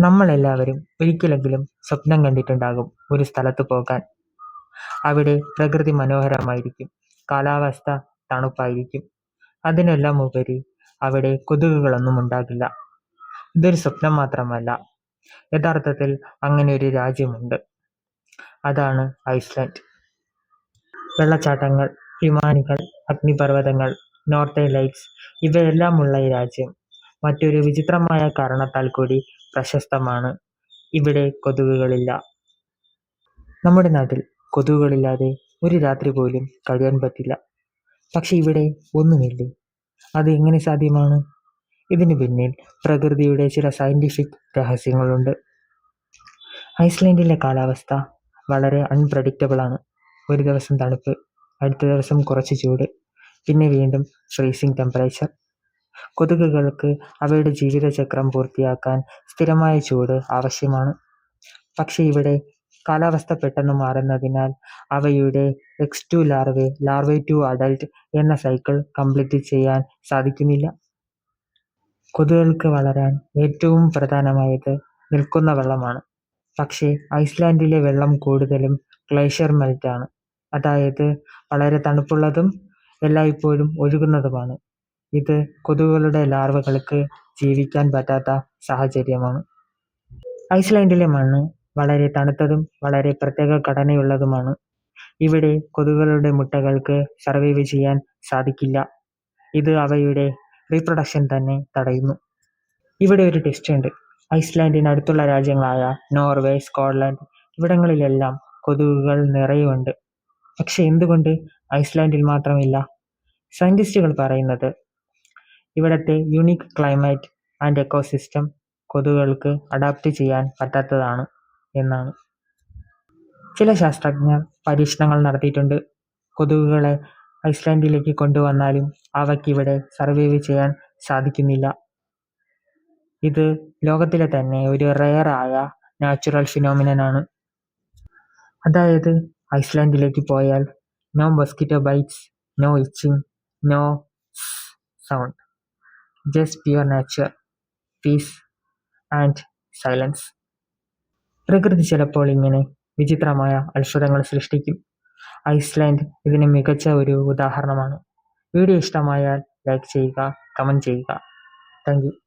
നമ്മളെല്ലാവരും ഒരിക്കലെങ്കിലും സ്വപ്നം കണ്ടിട്ടുണ്ടാകും ഒരു സ്ഥലത്ത് പോകാൻ. അവിടെ പ്രകൃതി മനോഹരമായിരിക്കും, കാലാവസ്ഥ തണുപ്പായിരിക്കും. അതിനെല്ലാം ഉപരി അവിടെ കൊതുകുകളൊന്നും ഉണ്ടാകില്ല. ഇതൊരു സ്വപ്നം മാത്രമല്ല, യഥാർത്ഥത്തിൽ അങ്ങനെ ഒരു രാജ്യമുണ്ട്. അതാണ് ഐസ്ലാൻഡ്. വെള്ളച്ചാട്ടങ്ങൾ, ഹിമാനികൾ, അഗ്നിപർവ്വതങ്ങൾ, നോർത്തേൺ ലൈറ്റ്സ് ഇവയെല്ലാമുള്ള ഈ രാജ്യം മറ്റൊരു വിചിത്രമായ കാരണത്താൽ കൂടി പ്രശസ്തമാണ്. ഇവിടെ കൊതുകുകളില്ല. നമ്മുടെ നാട്ടിൽ കൊതുകുകളില്ലാതെ ഒരു രാത്രി പോലും കഴിയാൻ പറ്റില്ല. പക്ഷെ ഇവിടെ ഒന്നുമില്ലേ? അത് എങ്ങനെ സാധ്യമാണ്? ഇതിനു പിന്നിൽ പ്രകൃതിയുടെ ചില സയന്റിഫിക് രഹസ്യങ്ങളുണ്ട്. ഐസ്ലാൻഡിലെ കാലാവസ്ഥ വളരെ അൺപ്രഡിക്റ്റബിൾ ആണ്. ഒരു ദിവസം തണുപ്പ്, അടുത്ത ദിവസം കുറച്ച് ചൂട്, പിന്നെ വീണ്ടും ഫ്രീസിംഗ് ടെമ്പറേച്ചർ. കൊതുകുകൾക്ക് അവയുടെ ജീവിതചക്രം പൂർത്തിയാക്കാൻ സ്ഥിരമായ ചൂട് ആവശ്യമാണ്. പക്ഷെ ഇവിടെ കാലാവസ്ഥ പെട്ടെന്ന് മാറുന്നതിനാൽ അവയുടെ eggs to larvae, larvae to adult എന്ന സൈക്കിൾ കംപ്ലീറ്റ് ചെയ്യാൻ സാധിക്കുന്നില്ല. കൊതുകുകൾക്ക് വളരാൻ ഏറ്റവും പ്രധാനമായത് നിൽക്കുന്ന വെള്ളമാണ്. പക്ഷേ ഐസ്ലാൻഡിലെ വെള്ളം കൂടുതലും ഗ്ലേഷ്യർ മെൽറ്റ് ആണ്. അതായത് വളരെ തണുപ്പുള്ളതും എല്ലായ്പ്പോഴും ഒഴുകുന്നതുമാണ്. ഇത് കൊതുകുകളുടെ ലാർവകൾക്ക് ജീവിക്കാൻ പറ്റാത്ത സാഹചര്യമാണ്. ഐസ്ലാൻഡിലെ മണ്ണ് വളരെ തണുത്തതും വളരെ പ്രത്യേക ഘടനയുള്ളതുമാണ്. ഇവിടെ കൊതുകുകളുടെ മുട്ടകൾക്ക് സർവൈവ് ചെയ്യാൻ സാധിക്കില്ല. ഇത് അവയുടെ റീപ്രൊഡക്ഷൻ തന്നെ തടയുന്നു. ഇവിടെ ഒരു ട്വിസ്റ്റ് ഉണ്ട്. ഐസ്ലാൻഡിന് അടുത്തുള്ള രാജ്യങ്ങളായ നോർവേ, സ്കോട്ട്ലൻഡ് ഇവിടങ്ങളിലെല്ലാം കൊതുകുകൾ നിറയുമുണ്ട്. പക്ഷെ എന്തുകൊണ്ട് ഐസ്ലാൻഡിൽ മാത്രമില്ല? സയന്റിസ്റ്റുകൾ പറയുന്നത് ഇവിടത്തെ യുണീക്ക് ക്ലൈമറ്റ് ആൻഡ് എക്കോസിസ്റ്റം കൊതുകുകൾക്ക് അഡാപ്റ്റ് ചെയ്യാൻ പറ്റാത്തതാണ് എന്നാണ്. ചില ശാസ്ത്രജ്ഞർ പരീക്ഷണങ്ങൾ നടത്തിയിട്ടുണ്ട്. കൊതുകുകളെ ഐസ്ലാൻഡിലേക്ക് കൊണ്ടുവന്നാലും അവയ്ക്കിവിടെ സർവൈവ് ചെയ്യാൻ സാധിക്കുന്നില്ല. ഇത് ലോകത്തിലെ തന്നെ ഒരു റെയർ ആയ നാച്ചുറൽ ഫിനോമിനനാണ്. അതായത് ഐസ്ലാൻഡിലേക്ക് പോയാൽ no mosquito bites, no itching, no sound, just pure nature, peace and silence. പ്രകൃതി ചിലപ്പോൾ ഇങ്ങനെ വിചിത്രമായ അത്ഭുതങ്ങൾ സൃഷ്ടിക്കും. ഐസ്ലാൻഡ് ഇതിന് മികച്ച ഒരു ഉദാഹരണമാണ്. വീഡിയോ ഇഷ്ടമായാൽ ലൈക്ക് ചെയ്യുക, കമൻറ്റ് ചെയ്യുക. Thank you.